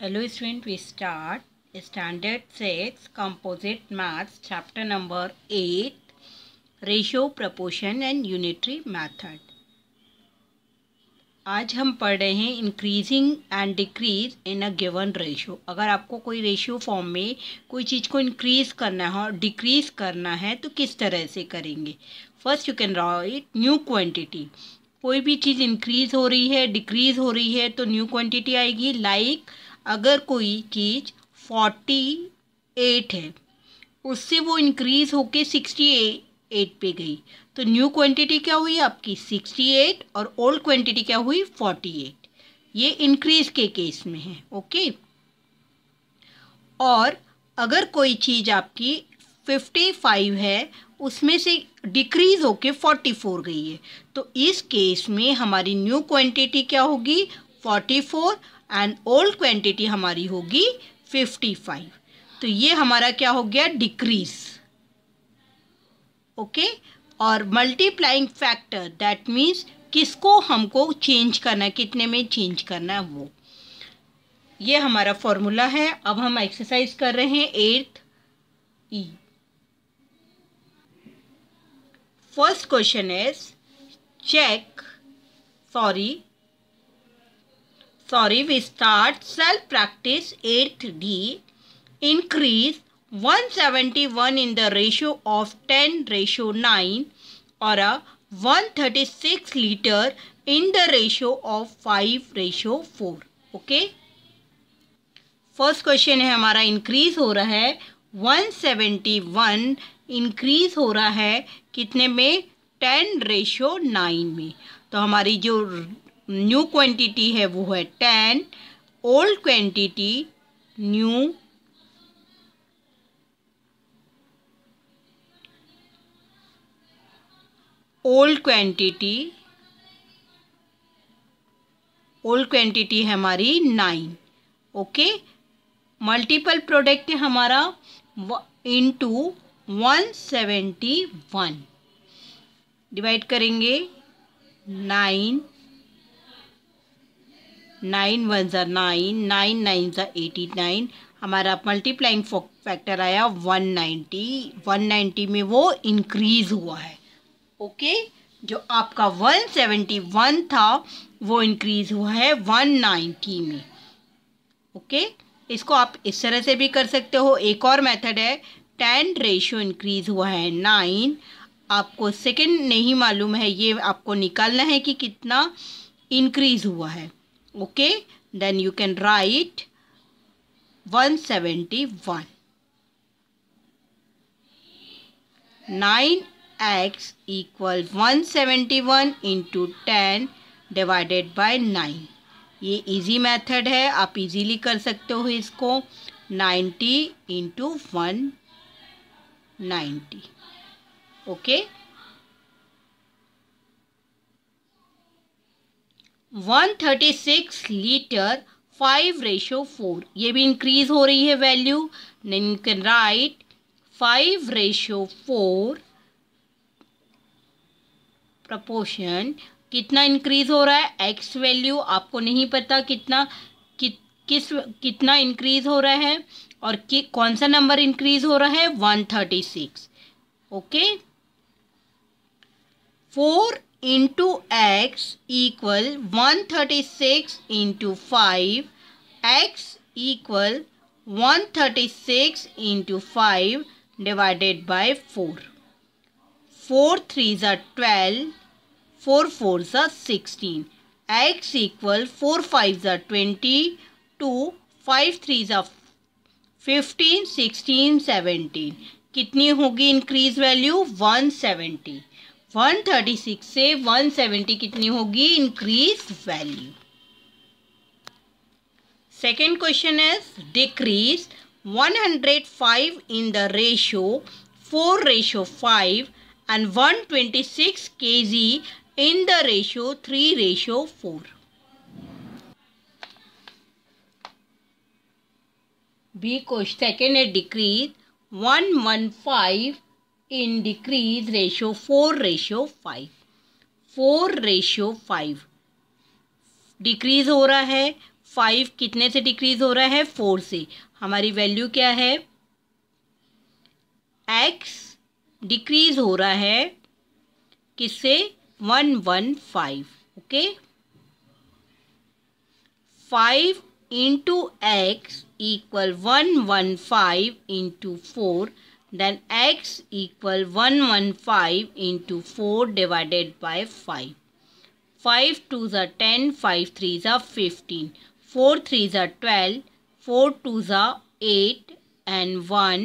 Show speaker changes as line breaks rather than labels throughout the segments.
Hello student, we start Standard 6 Composite Maths Chapter number 8 Ratio, Proportion and Unitary Method। आज हम पढ़ रहे हैं increasing and decrease in a given ratio. अगर आपको कोई रेशियो फॉर्म में कोई चीज़ को इंक्रीज करना है और डिक्रीज करना है तो किस तरह से करेंगे। First you can right new quantity. कोई भी चीज़ इंक्रीज हो रही है डिक्रीज हो रही है तो न्यू क्वांटिटी आएगी। लाइक अगर कोई चीज़ 48 है उससे वो इंक्रीज होके 68 पे गई तो न्यू क्वांटिटी क्या हुई आपकी 68 और ओल्ड क्वांटिटी क्या हुई 48। ये इंक्रीज के केस में है। ओके। और अगर कोई चीज़ आपकी 55 है उसमें से डिक्रीज होके 44 गई है तो इस केस में हमारी न्यू क्वांटिटी क्या होगी 44 एंड ओल्ड क्वांटिटी हमारी होगी 55। तो ये हमारा क्या हो गया डिक्रीज। ओके। और मल्टीप्लाइंग फैक्टर दैट मीन्स किसको हमको चेंज करना है, कितने में चेंज करना है वो। ये हमारा फॉर्मूला है। अब हम एक्सरसाइज कर रहे हैं 8th E। First question is check we start self practice 8th D। Increase 171 in the ratio of 10:9 or a 136 liter in the ratio of 5:4। Okay. First question है हमारा इंक्रीज हो रहा है 171 इंक्रीज हो रहा है कितने में 10:9 में। तो हमारी जो न्यू क्वांटिटी है वो है 10, old quantity new old quantity है हमारी 9। ओके। मल्टीपल प्रोडक्ट है हमारा इंटू 171 डिवाइड करेंगे 9 9 1 ज़ा 9 9 9 ज़ा 89। हमारा मल्टीप्लाइंग फैक्टर आया 190 में वो इंक्रीज हुआ है। ओके। जो आपका 171 था वो इंक्रीज हुआ है 190 में। ओके। इसको आप इस तरह से भी कर सकते हो। एक और मेथड है 10 रेशियो इंक्रीज हुआ है 9। आपको सेकंड नहीं मालूम है, ये आपको निकालना है कि कितना इंक्रीज हुआ है। Okay. Then you can write 171 9x equal 171 into 10 divided by 9। ये इजी मेथड है, आप इजीली कर सकते हो इसको। 90 इंटू 190। ओके। 136 लीटर 5:4। ये भी इंक्रीज हो रही है value. Then you can write 5:4 proportion कितना इंक्रीज हो रहा है। एक्स वैल्यू आपको नहीं पता कितना इंक्रीज हो रहा है और कौन सा नंबर इंक्रीज हो रहा है 136। Okay. 4 into X equal 136 into 5। X equal 136 into 5 divided by 4। 4 3 ज़ा 12, 4 4 ज़ा 16। एक्स इक्वल 4 5 ज़ा 22, 5 3 ज़ा 15, 16 17। कितनी होगी इंक्रीज वैल्यू 170। 136 से 170 कितनी होगी increase value. Second question is decrease 105 in the ratio 4:5 and 126 kg in the ratio 3:4। B question second है decrease 115 in decrease ratio 4:5। 4:5 decrease हो रहा है 5 कितने से डिक्रीज हो रहा है? 4 से। हमारी वैल्यू क्या है? x डिक्रीज हो रहा है किससे? 115। Okay, 5 into X equal 115 into 4, then x equal 115 into 4 divided by 5। 5 2s are 10, 5 3s are 15, 4 3s are 12, 4 2s are 8 and 1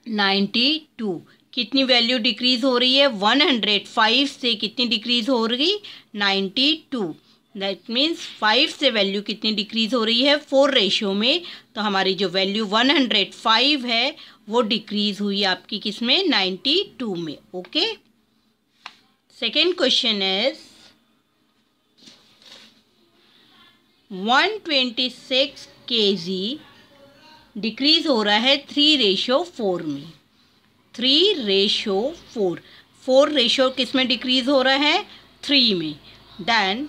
92। कितनी वैल्यू डिक्रीज हो रही है? 105 से कितनी डिक्रीज हो रही? 92। दैट मीन्स 5 से वैल्यू कितनी डिक्रीज हो रही है? 4 रेशियो में। तो हमारी जो वैल्यू 105 है वो डिक्रीज हुई आपकी किस में? 92 में। Okay, second question is 126 kg decrease हो रहा है 3:4 में। 3:4, 4 रेशियो किस में डिक्रीज हो रहा है? 3 में। Then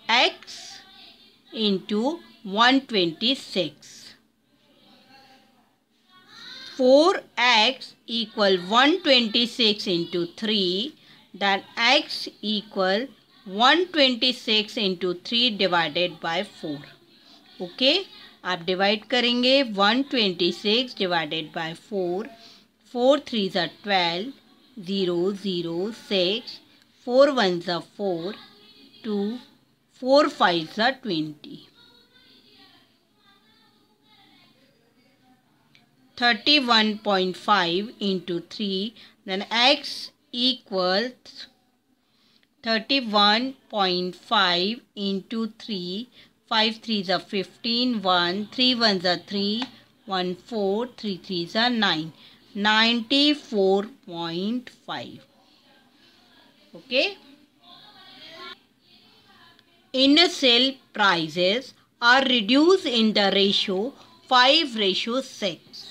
x into 126, 4x equal 126 into 3, then x equal 126 into 3 divided by 4। Okay, आप डिवाइड करेंगे 126 divided by 4, 4 3s are 12, 0 0 6, 4 1s are 4, 2, 4 5s are 20, 31.5 into 3, then x equals 31.5 into 3, 5 3s are 15, 1, 3 1s are 3, 1 4, 3 3s are 9, 94.5. Okay. Inner cell prices are reduced in the ratio 5:6.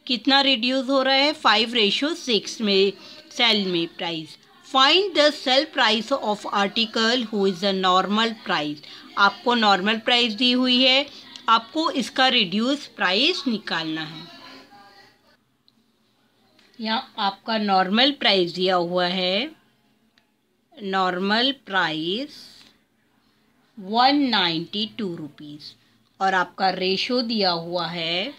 कितना reduce हो रहा है? 5:6 में cell में price. Find the sale price of article who is the normal price. आपको normal price दी हुई है, आपको इसका रिड्यूस प्राइस निकालना है। यहाँ आपका नॉर्मल प्राइस दिया हुआ है, नॉर्मल प्राइस 192 रुपीज़, और आपका रेशो दिया हुआ है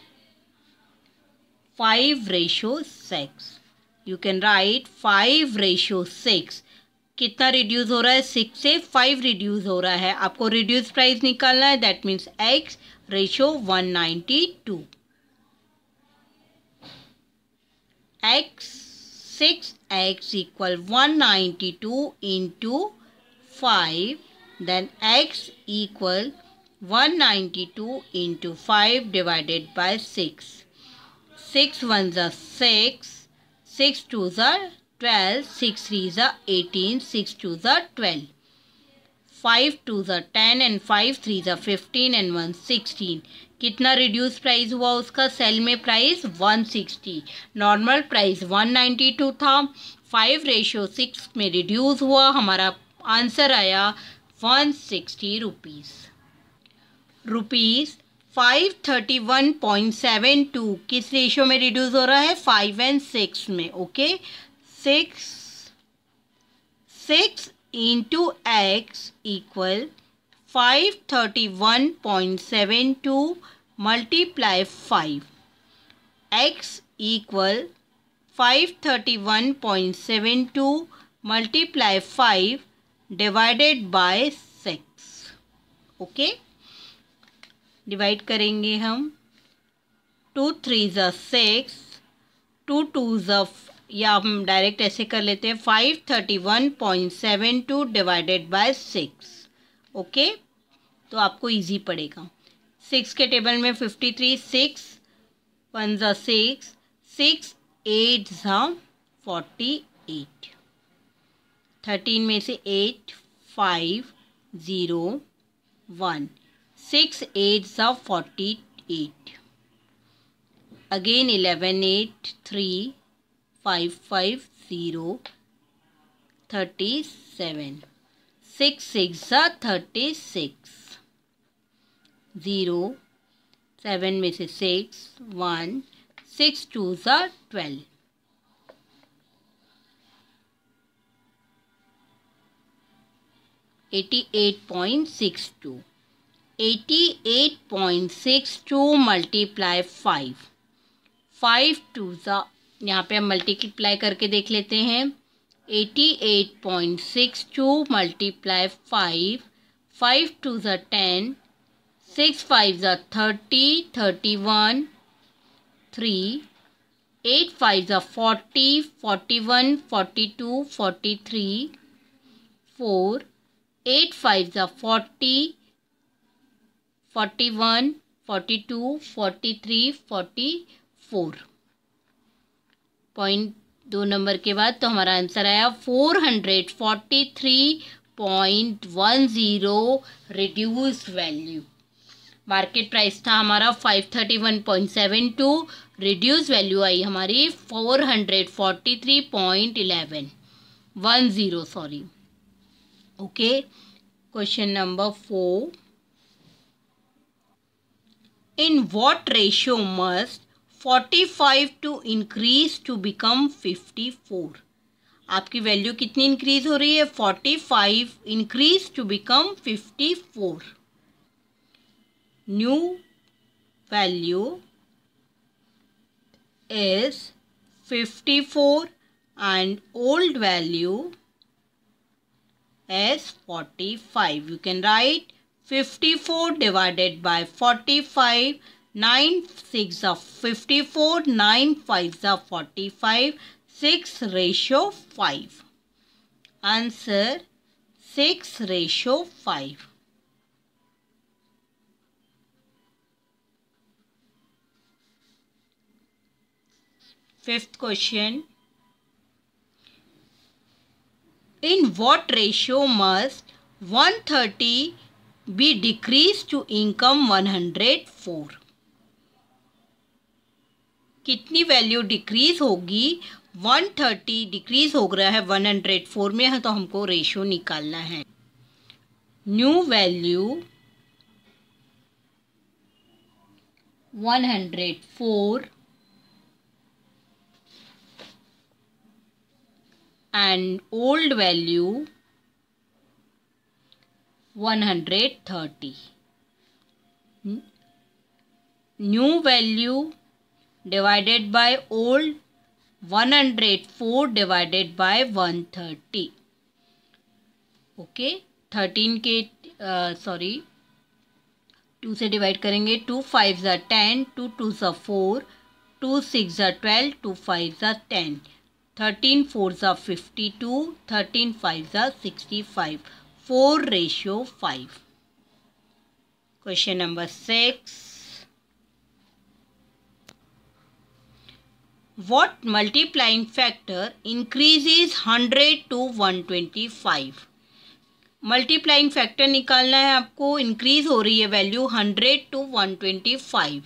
5:6। You can right 5:6। कितना रिड्यूस हो रहा है? 6 से 5 रिड्यूस हो रहा है। आपको रिड्यूस प्राइस निकालना है, that means x ratio 192। x 6x equal 192 into 5, then x equal 192 into 5 divided by 6। 6 1s are 6, 6 2s are 12, 6 3s are 18, 6 2s are 12, 5 2s are 10 and 5 3s are 15 and 1 16। कितना reduce price हुआ उसका? Cell में price 160, normal price 192 था, 5:6 में reduce हुआ, हमारा answer आया 160 rupees. 531.72 किस रेशियो में रिड्यूस हो रहा है? 5 and 6 में। Okay, 6 into X equal 531.72 multiply 5, x equal 531.72 multiply 5 divided by 6। Okay, divide करेंगे हम, 2 3s are 6, 2 2s are, या हम डायरेक्ट ऐसे कर लेते हैं, 531.72 डिवाइडेड बाय 6। ओके, तो आपको इजी पड़ेगा। 6 के टेबल में 53, 6 1s are 6, 6 8s are 48, 13 में से 8 5 0 1, 6 8s are 48, again 11 8 3 5 5 0 37, 6 6 36, 0 7 में से 6 1, 6 2 12, 88.62, 88.62 मल्टीप्लाई 5, 5 2 यहाँ पे हम मल्टीप्लाई करके देख लेते हैं। 88.62 मल्टीप्लाई 5, 5 2 10, 6 5 30, 31, 3, 8 5 40, 41, 42, 43, 4, 8 5 40, 41, 42, 43, 44। पॉइंट 2 नंबर के बाद तो हमारा आंसर आया 443.10 रिड्यूस्ड वैल्यू। मार्केट प्राइस था हमारा 531.72, रिड्यूस वैल्यू आई हमारी 443.10 sorry. Okay, question number 4, in what ratio must 45 to increase to become 54? आपकी वैल्यू कितनी इंक्रीज हो रही है? 45 increase to become 54। New value is 54 and old value is 45. You can write 54 divided by 45, 9 6 are 54, 9 5 are 45, 6:5. Answer 6:5. Fifth question, in what ratio must 130 be decreased to income 104? कितनी value decrease होगी? 130 decrease हो रहा है 104 में है, तो हमको ratio निकालना है। New value 104 and old value 130. New value divided by old 104 divided by 130. Okay, 13 के 2 से डिवाइड करेंगे। 2 5 10, 2 2 4, 2 6 12, 2 5 10, 13 4 52, 13 5 65, 4:5. Question number 6. What multiplying factor increases 100 to 125? Multiplying factor निकालना है आपको। इंक्रीज हो रही है वैल्यू 100 to 125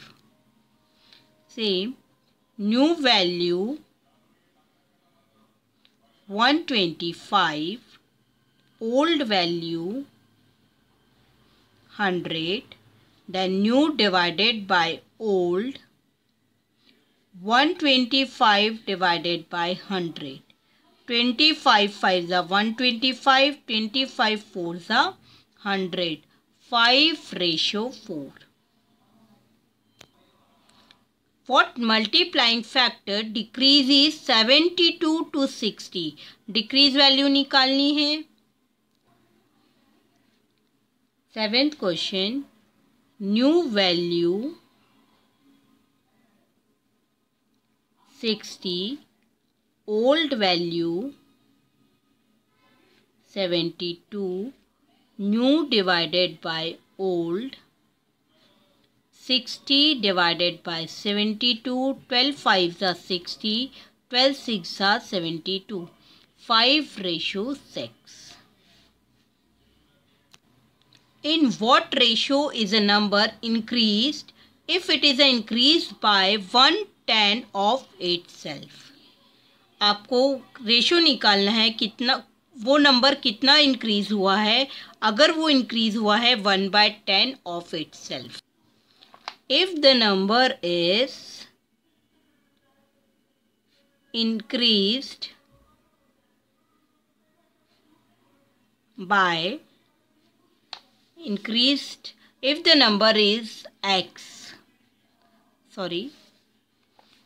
से। New value 125, old value 100, then new divided by old 125 divided by 100. 25 5 are 125, 25 4 are 100, 5:4. What multiplying factor decreases 72 to 60? Decrease value निकालनी है। 7th question, new value 60, old value 72, new divided by old 60 divided by 72, 12 5 are 60, 12 6 are 72, 5:6. In what ratio is a number increased if it is increased by 1/10 of itself? आपको ratio निकालना है कितना वो number कितना increase हुआ है, अगर वो इंक्रीज हुआ है 1/10 of it self. If the number is increased if the number is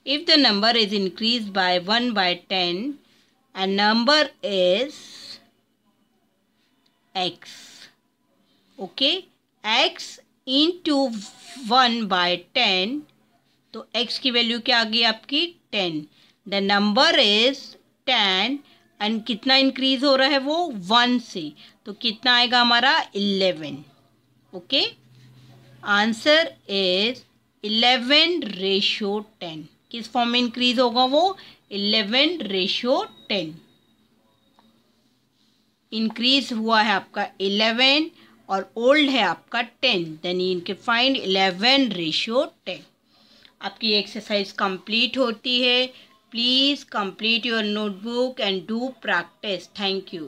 if the number is increased by 1/10 and number is x, okay, x into 1/10, तो x की वैल्यू क्या आ गई आपकी 10. द नंबर इज 10 एंड कितना increase हो रहा है वो 1 से, तो कितना आएगा हमारा 11. Okay, answer is 11/10. किस फॉर्म में इंक्रीज होगा वो 11/10. इंक्रीज हुआ है आपका 11 और ओल्ड है आपका 10, देन यू कैन फाइंड 11/10. आपकी एक्सरसाइज कंप्लीट होती है. Please complete your notebook and do practice. Thank you.